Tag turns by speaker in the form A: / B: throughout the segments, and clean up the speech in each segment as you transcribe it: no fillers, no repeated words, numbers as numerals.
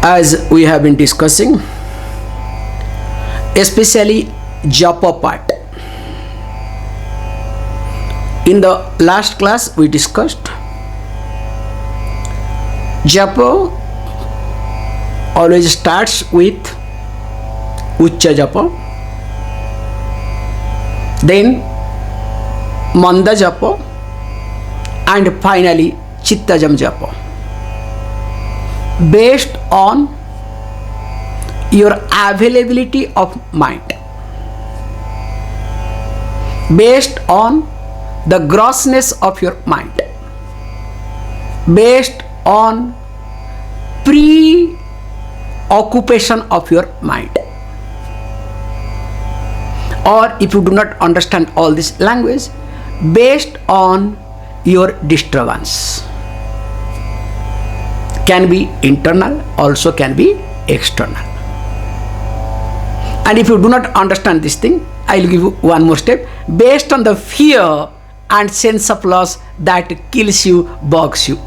A: As we have been discussing, especially Japa part. In the last class we discussed Japa always starts with Ucha Japa, then Manda Japa, and finally Chittajam Japa, based on your availability of mind, based on the grossness of your mind, based on preoccupation of your mind. Or if you do not understand all this language, based on your disturbance. Can be internal, also can be external. And if you do not understand this thing, I will give you one more step. Based on the fear and sense of loss that kills you, bugs you.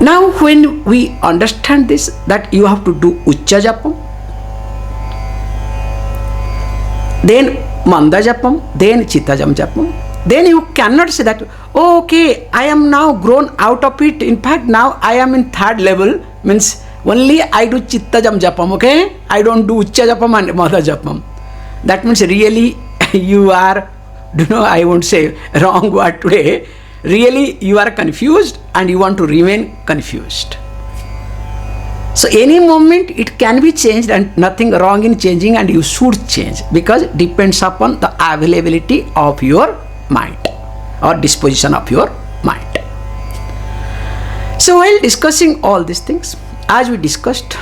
A: Now when we understand this, that you have to do Ucha Japam, then Manda Japam, then Chittajam Japam, then you cannot say that, oh, okay, I am now grown out of it. In fact, now I am in third level, means only I do Chittajam Japam, okay? I don't do Ucha Japam and Manda Japam. That means really you are, I won't say wrong word today. Really you are confused and you want to remain confused. So any moment it can be changed and nothing wrong in changing, and you should change because it depends upon the availability of your mind or disposition of your mind. So while discussing all these things, as we discussed,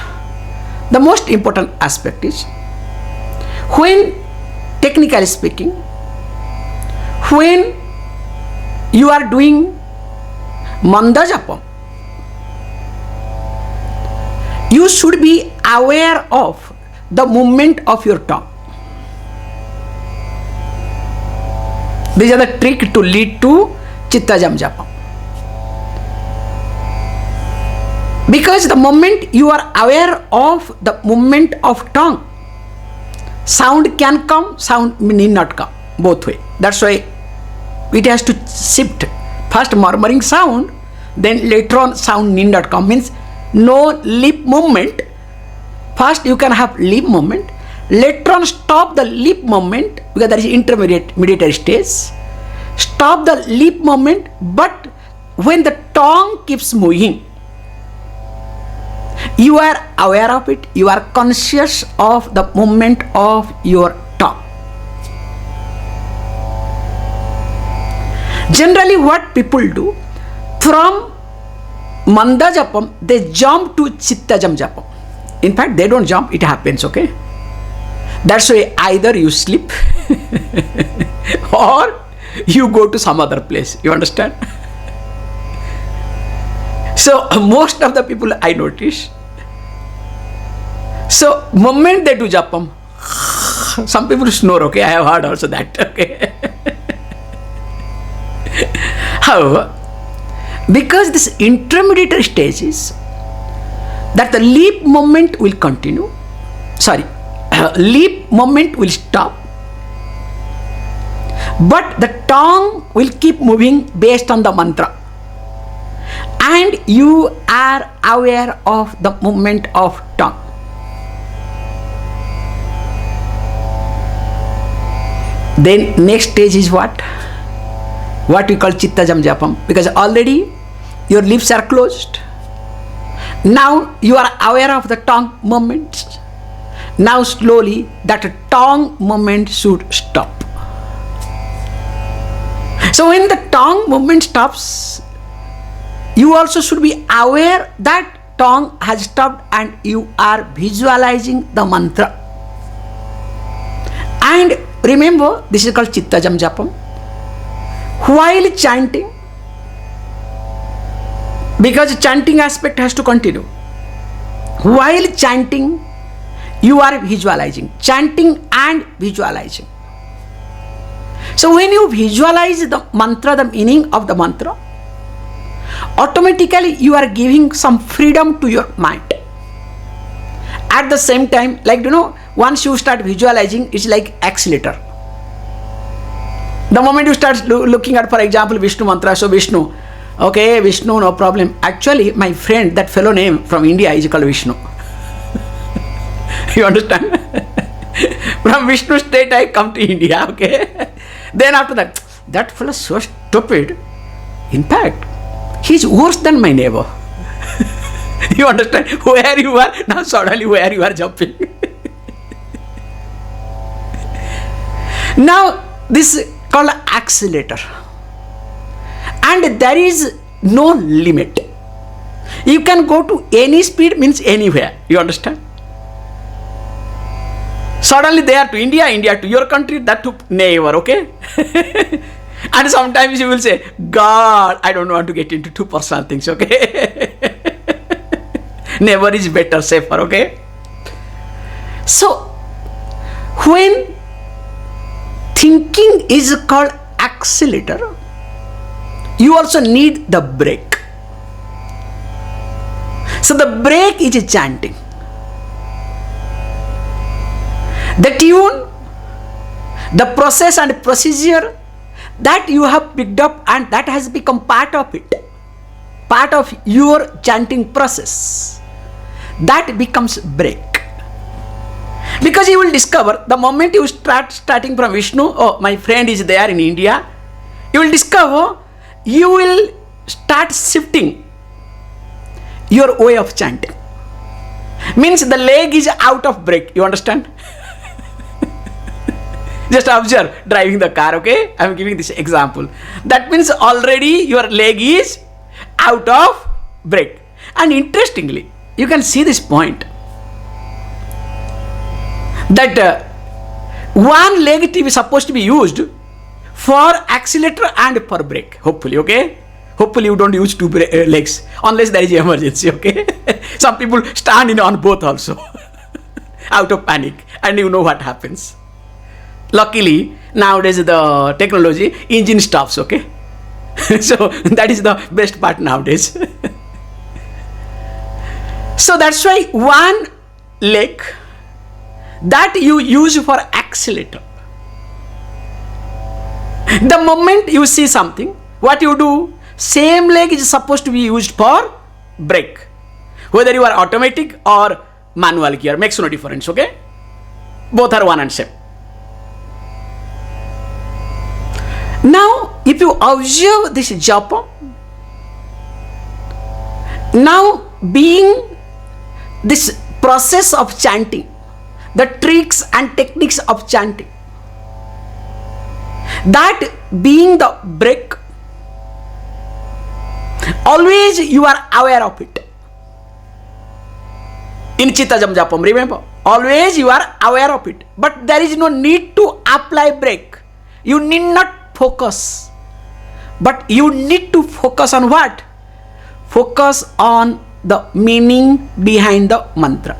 A: the most important aspect is when, technically speaking, when you are doing Manda Japam, you should be aware of the movement of your tongue. These are the trick to lead to Chittajam Japam. Because the moment you are aware of the movement of tongue, sound can come, sound need not come, both way. That's why it has to shift. First murmuring sound, then later on sound need not come, means no lip movement. First you can have lip movement, later on stop the lip movement because there is intermediate stage. Stop the lip movement, but when the tongue keeps moving, you are aware of it, you are conscious of the movement of your tongue. Generally what people do, from Manda Japam, they jump to Chittajam Japam. In fact, they don't jump, it happens, okay? That's why either you sleep or you go to some other place, you understand? So most of the people I notice, so moment they do Japam, some people snore, okay? I have heard also that, okay? However, because this intermediate stage is that the lip movement will continue, lip movement will stop, but the tongue will keep moving based on the mantra, and you are aware of the movement of tongue. Then next stage is what we call Chittajam Japam, because already your lips are closed. Now you are aware of the tongue movements. Now slowly that tongue movement should stop. So when the tongue movement stops, you also should be aware that tongue has stopped and you are visualizing the mantra. And remember, this is called Chittajam Japam. While chanting, because chanting aspect has to continue, while chanting you are visualizing, chanting and visualizing. So when you visualize the mantra, the meaning of the mantra, automatically you are giving some freedom to your mind. At the same time, like once you start visualizing, it's like accelerator. The moment you start looking at, for example, Vishnu mantra, so Vishnu, okay, Vishnu, no problem. Actually, my friend, that fellow name from India is called Vishnu. You understand? From Vishnu state, I come to India, okay? Then after that fellow is so stupid. In fact, he's worse than my neighbor. You understand? Where you are, now suddenly where you are jumping. Now, this is called accelerator. And there is no limit. You can go to any speed, means anywhere. You understand? Suddenly they are to India, India to your country, that to neighbor, okay? And sometimes you will say, God, I don't want to get into too personal things, okay? Neighbor is better, safer, okay? So, when thinking is called accelerator, you also need the brake. So the brake is chanting. The tune, the process and procedure that you have picked up and that has become part of it, part of your chanting process, that becomes brake. Because you will discover, the moment you starting from Vishnu, oh, my friend is there in India, you will discover, you will start shifting your way of chanting. Means the leg is out of brake, you understand? Just observe driving the car, okay? I am giving this example. That means already your leg is out of brake. And interestingly, you can see this point, that one leg is supposed to be used for accelerator and for brake, hopefully, okay? Hopefully you don't use two legs unless there is an emergency, okay? Some people stand in on both also out of panic, and you know what happens. Luckily, nowadays the technology, engine stops, okay? So that is the best part nowadays. So that's why one leg that you use for accelerator, the moment you see something, what you do, same leg is supposed to be used for brake. Whether you are automatic or manual gear, makes no difference, okay? Both are one and same. Now, if you observe this japa, now being this process of chanting, the tricks and techniques of chanting, that being the brake, always you are aware of it. In Chittajam Japam, remember, always you are aware of it. But there is no need to apply brake. You need not focus. But you need to focus on what? Focus on the meaning behind the mantra.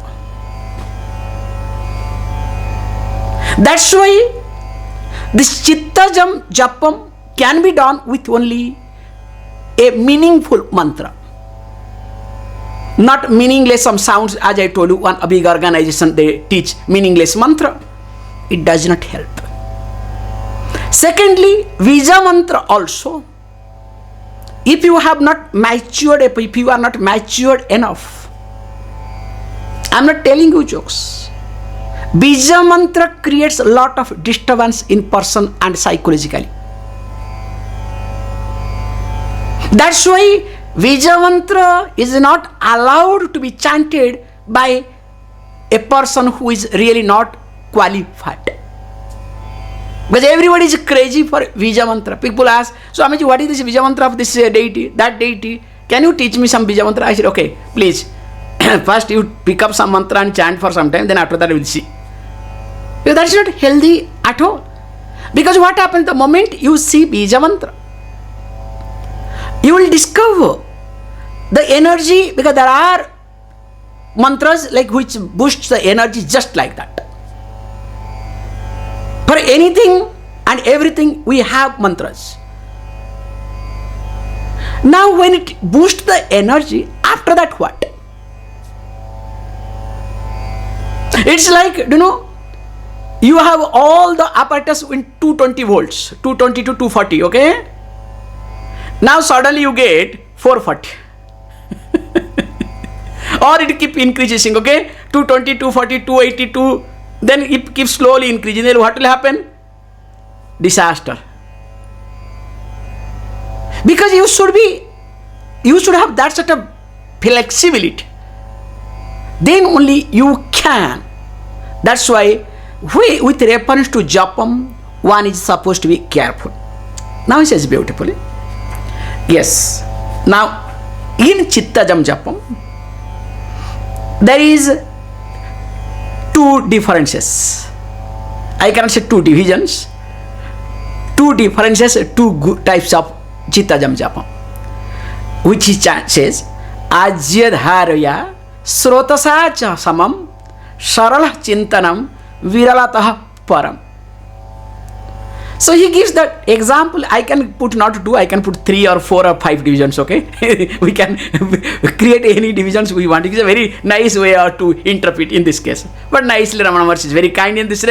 A: That's why this Chittajam Japam can be done with only a meaningful mantra. Not meaningless some sounds, as I told you, one a big organization, they teach meaningless mantra. It does not help. Secondly, Vija mantra also. If you have not matured, if you are not matured enough, I am not telling you jokes. Bija mantra creates a lot of disturbance in person and psychologically. That's why Vija mantra is not allowed to be chanted by a person who is really not qualified. Because everybody is crazy for Vija mantra. People ask, Swamiji, what is this Vija mantra of this deity, that deity? Can you teach me some Vija mantra? I said, okay, please. First you pick up some mantra and chant for some time, then after that we will see. Because that's not healthy at all. Because what happens the moment you see Bija mantra, you will discover the energy, because there are mantras like which boosts the energy just like that. For anything and everything we have mantras. Now when it boosts the energy, after that what? It's like, you have all the apparatus in 220 volts, 220 to 240, okay? Now suddenly you get 440. Or it keep increasing, okay? 220, 240, 282, then it keeps slowly increasing. Then what will happen? Disaster. Because you should have that sort of flexibility. Then only you can. That's why with reference to Japam, one is supposed to be careful. Now he says beautifully. Yes. Now in Chittajam Japam, there is two differences. I cannot say two divisions. Two differences, two types of Chittajam Japam, which he says, Ajyadharya Srotasa cha samam Saralah chintanam Viralatah param. So he gives that example. I can put not two, I can put 3 or 4 or 5 divisions, okay? We can create any divisions we want. It's a very nice way to interpret in this case. But nicely, Ramana Maharshi is very kind in this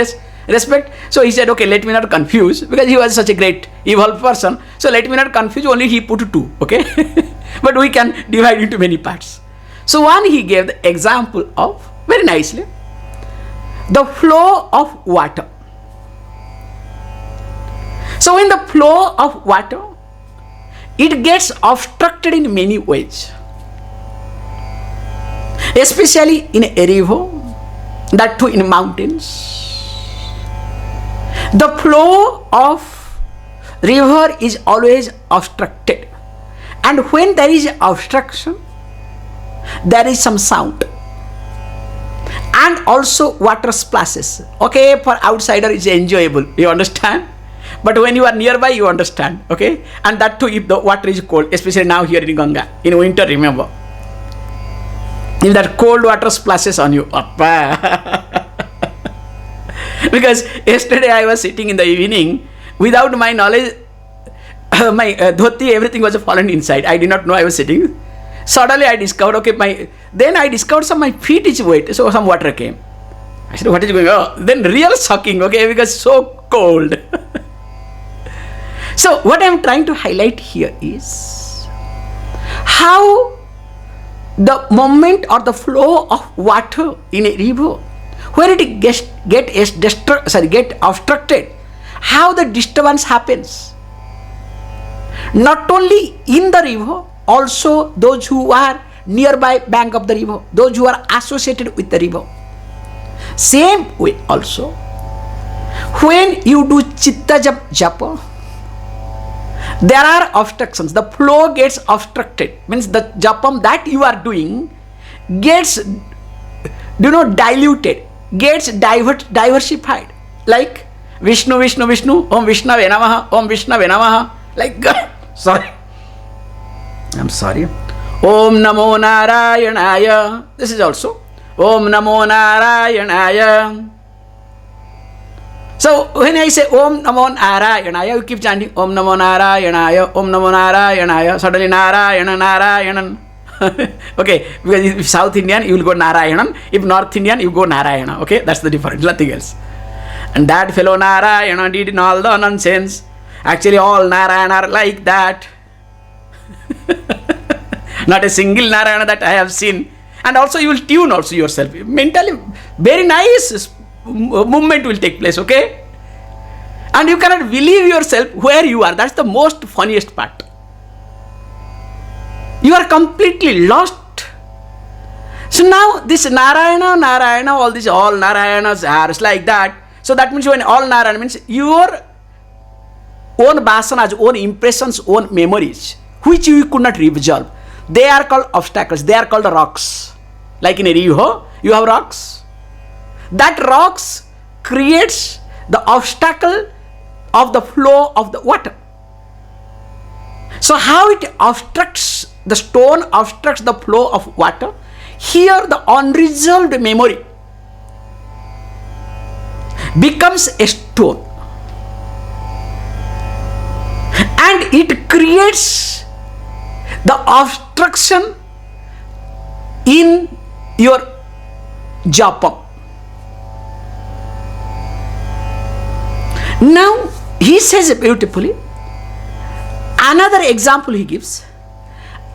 A: respect. So he said, okay, let me not confuse, because he was such a great evolved person. So let me not confuse, only he put 2, okay? But we can divide into many parts. So one he gave the example of, very nicely, the flow of water. So in the flow of water, it gets obstructed in many ways. Especially in a river, that too in mountains. The flow of river is always obstructed. And when there is obstruction, there is some sound. And also water splashes. Okay, for outsider it's enjoyable, you understand? But when you are nearby, you understand, okay? And that too if the water is cold, especially now here in Ganga, in winter, remember. If that cold water splashes on you, because yesterday I was sitting in the evening, without my knowledge, my dhoti, everything was fallen inside. I did not know I was sitting. Suddenly I discovered, okay, then I discovered my feet is wet, so some water came. I said, what is going on? Then real shocking, okay, because so cold. So what I am trying to highlight here is how the movement or the flow of water in a river, where it get obstructed, how the disturbance happens. Not only in the river, also those who are nearby bank of the river, those who are associated with the river. Same way also, when you do Chitta Japa, there are obstructions. The flow gets obstructed. Means the Japam that you are doing gets, diluted, gets diversified. Like Vishnu, Vishnu, Vishnu, Om Vishnave Namaha, Om Vishnave Namaha. Like, sorry. I'm sorry. Om Namo Narayanaya. This is also Om Namo Narayanaya. So when I say Om Namo Narayanaya, you keep chanting Om Namo Narayanaya, Om Namo Narayanaya, suddenly Narayana, Narayanan. Okay, because if South Indian, you will go Narayanan. If North Indian, you go Narayana. Okay, that's the difference, nothing else. And that fellow Narayana did in all the nonsense. Actually, all Narayana are like that. Not a single Narayana that I have seen. And also you will tune also yourself. Mentally, very nice movement will take place, okay? And you cannot believe yourself where you are. That's the most funniest part. You are completely lost. So now this Narayana, all Narayanas are like that. So that means when all Narayana means your own vasanas, own impressions, own memories, which you could not resolve. They are called obstacles. They are called rocks. Like in a river, you have rocks. That rocks creates the obstacle of the flow of the water. So how it obstructs, the stone obstructs the flow of water. Here the unresolved memory becomes a stone. And it creates the obstruction in your Japa. Now he says beautifully, another example he gives,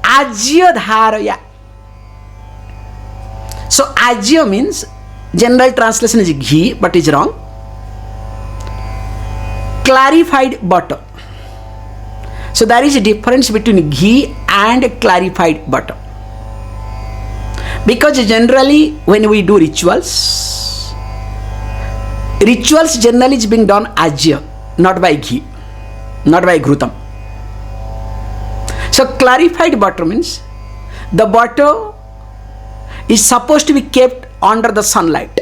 A: Ajya Dharaya. So Ajya means, general translation is ghee, but is wrong. Clarified butter. So there is a difference between ghee and clarified butter. Because generally when we do rituals generally is being done Ajya, not by ghee, not by ghrutam. So clarified butter means the butter is supposed to be kept under the sunlight,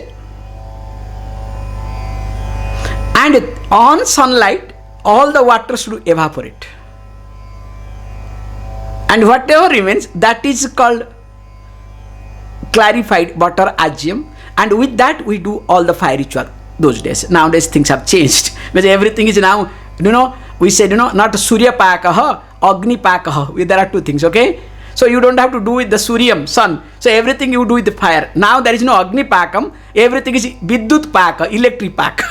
A: and on sunlight all the water should evaporate, and whatever remains, that is called clarified butter ajyam, and with that we do all the fire ritual those days. Nowadays things have changed because everything is now, we said, not Surya Pakaha, Agni Pakaha. There are two things, okay? So you don't have to do with the Suryam, sun. So everything you do with the fire. Now there is no Agni Pakam, everything is Vidyut Paka, electric Paka.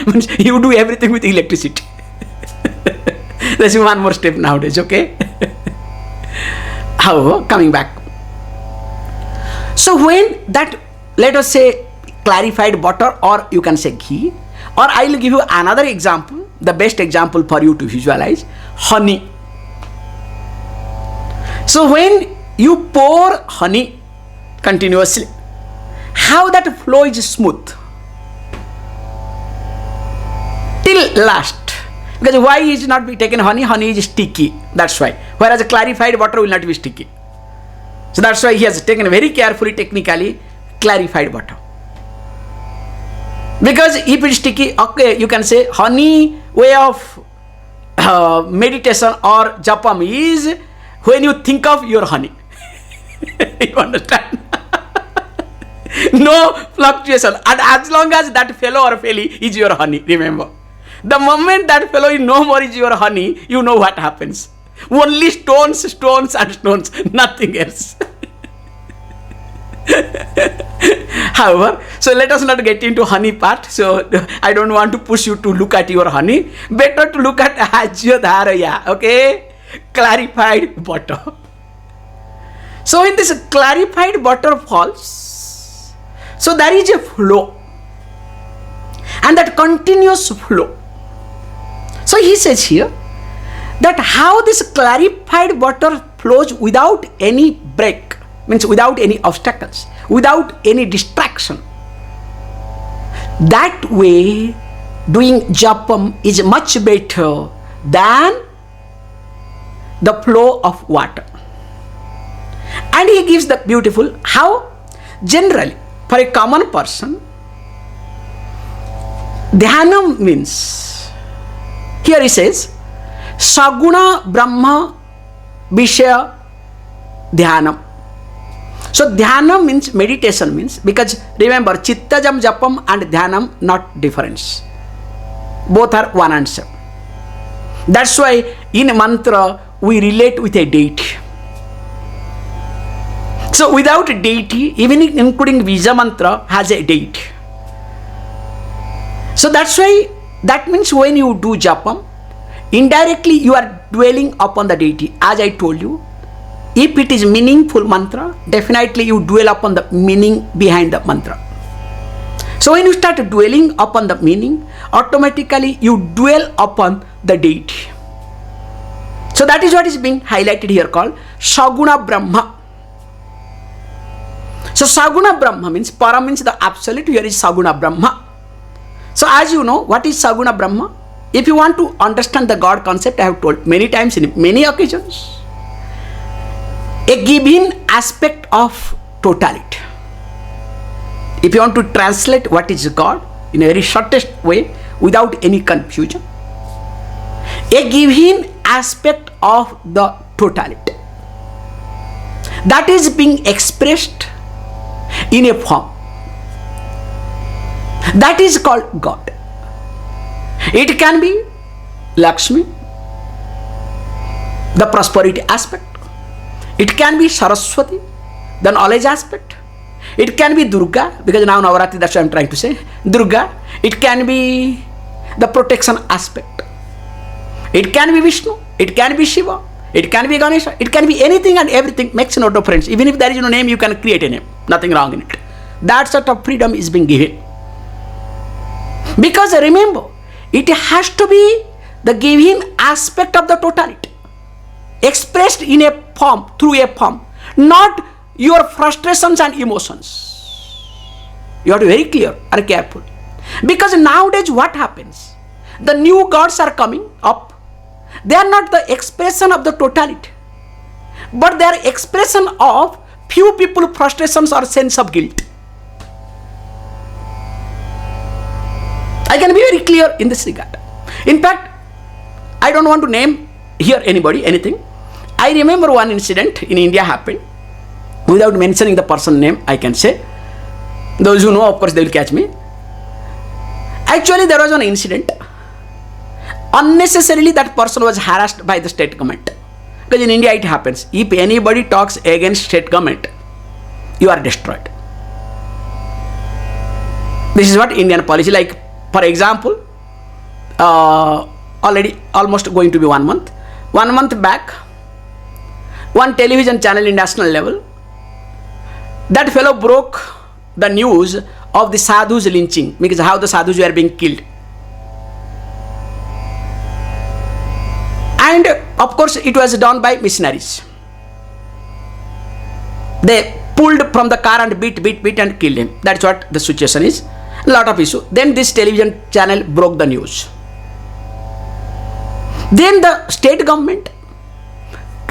A: Means you do everything with electricity. There's one more step nowadays, okay? However, coming back. So when that, let us say, clarified butter, or you can say ghee, or I will give you another example, the best example for you to visualize, honey. So when you pour honey continuously, how that flow is smooth till last. Because why is not be taken honey? Honey is sticky, that's why. Whereas a clarified butter will not be sticky. So that's why he has taken very carefully, technically, clarified butter. Because if it's sticky, okay, you can say honey way of meditation or japam is when you think of your honey. You understand? No fluctuation. And as long as that fellow or felly is your honey, remember. The moment that fellow is no more is your honey, you know what happens. Only stones, stones and stones, nothing else. However, so let us not get into honey part. So I don't want to push you to look at your honey. Better to look at Ajya Dharaya, okay? Clarified butter. So in this clarified butter falls, so there is a flow, and that continuous flow. So he says here that how this clarified butter flows without any break, means without any obstacles, without any distraction. That way doing japam is much better than the flow of water. And he gives the beautiful how generally for a common person dhyanam means, here he says saguna brahma vishaya dhyanam. So dhyana means meditation means, because remember chittajam japam and dhyanam not difference, both are one answer. That's why in mantra we relate with a deity. So without a deity, even including Vija mantra has a deity. So that's why, that means when you do japam, indirectly you are dwelling upon the deity. As I told you, if it is meaningful mantra, definitely you dwell upon the meaning behind the mantra. So when you start dwelling upon the meaning, automatically you dwell upon the deity. So that is what is being highlighted here, called Saguna Brahma. So Saguna Brahma means, Para means the absolute, here is Saguna Brahma. So as you know, what is Saguna Brahma? If you want to understand the God concept, I have told many times in many occasions, a given aspect of totality. If you want to translate what is God in a very shortest way without any confusion, a given aspect of the totality that is being expressed in a form, that is called God. It can be Lakshmi, the prosperity aspect. It can be Saraswati, the knowledge aspect. It can be Durga, because now Navaratri, that's what I'm trying to say. Durga. It can be the protection aspect. It can be Vishnu. It can be Shiva. It can be Ganesha. It can be anything and everything. Makes no difference. Even if there is no name, you can create a name. Nothing wrong in it. That sort of freedom is being given. Because remember, it has to be the given aspect of the totality, expressed in a form, through a form, not your frustrations and emotions. You have to be very clear and careful. Because nowadays what happens? The new gods are coming up. They are not the expression of the totality, but they are expression of few people frustrations or sense of guilt. I can be very clear in this regard. In fact, I don't want to name here anybody, anything. I remember one incident in India happened. Without mentioning the person name, I can say. Those who know, of course, they will catch me. Actually, there was an incident. Unnecessarily, that person was harassed by the state government. Because in India, it happens. If anybody talks against state government, you are destroyed. This is what Indian policy. Like, for example, already almost going to be 1 month. 1 month back, one television channel in national level, that fellow broke the news of the sadhus lynching, because how the sadhus were being killed. And of course, it was done by missionaries. They pulled from the car and beat and killed him. That's what the situation is. A lot of issue. Then this television channel broke the news. Then the state government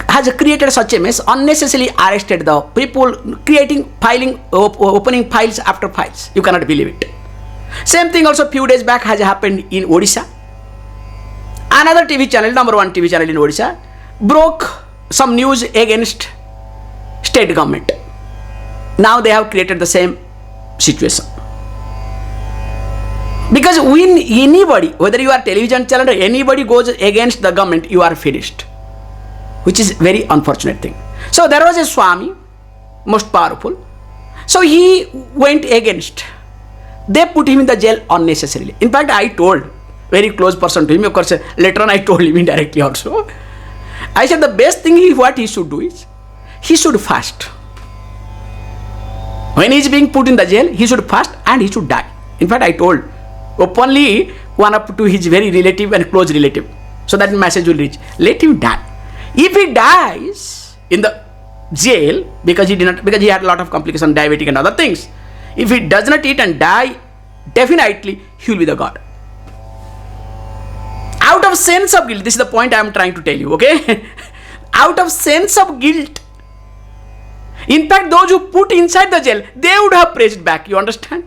A: has created such a mess, unnecessarily arrested the people, opening files after files. You cannot believe it. Same thing also few days back has happened in Odisha. Another TV channel, number 1 TV channel in Odisha, broke some news against state government. Now they have created the same situation. Because when anybody, whether you are television channel or anybody goes against the government, you are finished. Which is very unfortunate thing. So there was a Swami, most powerful. So he went against. They put him in the jail unnecessarily. In fact, I told very close person to him. Of course, later on I told him indirectly also. I said the best thing what he should do is, he should fast. When he is being put in the jail, he should fast and he should die. In fact, I told openly one up to his very relative and close relative. So that message will reach. Let him die. If he dies in the jail because he had a lot of complications, diabetic and other things, if he does not eat and die, definitely he will be the God. Out of sense of guilt, this is the point I am trying to tell you, okay? Out of sense of guilt. In fact, those who put inside the jail, they would have praised back, you understand?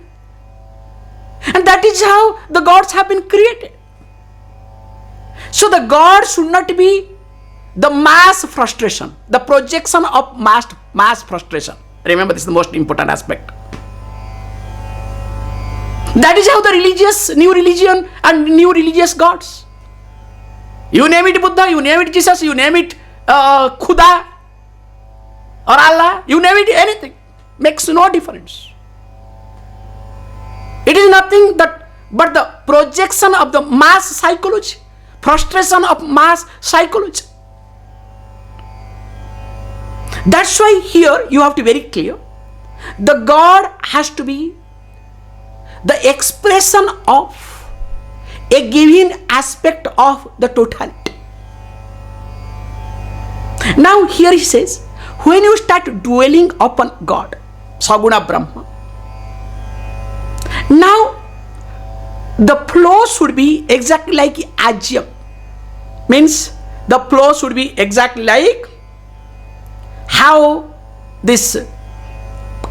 A: And that is how the gods have been created. So the God should not be the mass frustration, the projection of mass frustration. Remember, this is the most important aspect. That is how the new religion and new religious gods. You name it Buddha, you name it Jesus, you name it Khuda or Allah, you name it anything. Makes no difference. It is nothing but the projection of the mass psychology, frustration of mass psychology. That's why here you have to be very clear. The God has to be the expression of a given aspect of the totality. Now here he says, when you start dwelling upon God, Saguna Brahma, now the flow should be exactly like Ajyam. Means the flow should be exactly like how this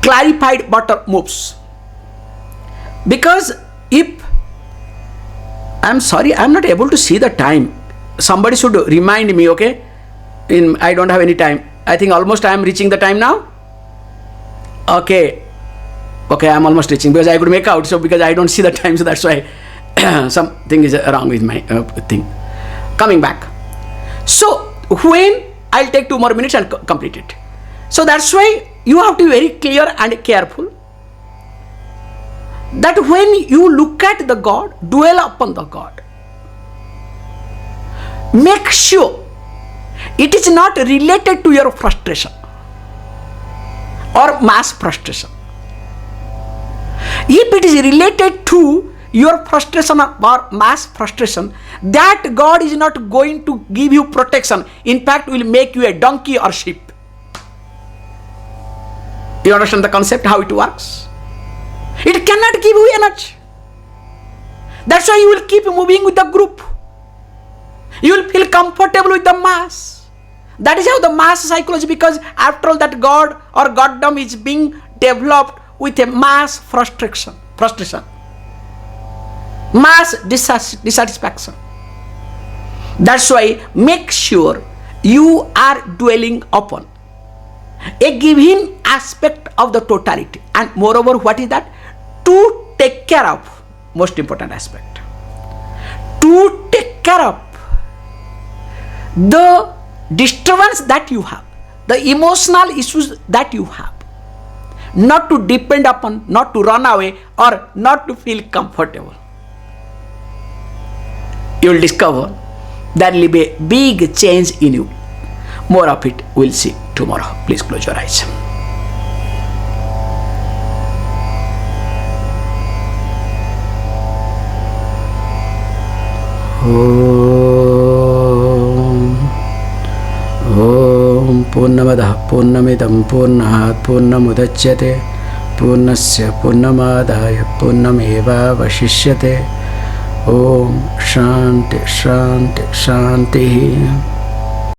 A: clarified butter moves. Because if I'm sorry, I'm not able to see the time. Somebody should remind me, okay? I don't have any time. I think almost I am reaching the time now. Okay, I'm almost reaching because I could make out. So because I don't see the time, so that's why something is wrong with my thing. Coming back. So when I'll take 2 more minutes and complete it. So that's why you have to be very clear and careful that when you look at the God, dwell upon the God. Make sure it is not related to your frustration or mass frustration. If it is related to your frustration or mass frustration, that God is not going to give you protection. In fact, will make you a donkey or sheep. You understand the concept, how it works? It cannot give you energy. That's why you will keep moving with the group. You will feel comfortable with the mass. That is how the mass psychology, because after all that God or goddom is being developed with a mass frustration, mass dissatisfaction. That's why make sure you are dwelling upon a given aspect of the totality, and moreover, what is that? To take care of, most important aspect, to take care of the disturbance that you have, the emotional issues that you have, not to depend upon, not to run away, or not to feel comfortable. You will discover there will be a big change in you. More of it we'll see tomorrow. Please close your eyes. Om Purnamadah Purnamidam Purnahat Purnamudachyate Purnasya Purnamadaya Purnameva Vashishyate. Om Shanti Shanti Shanti.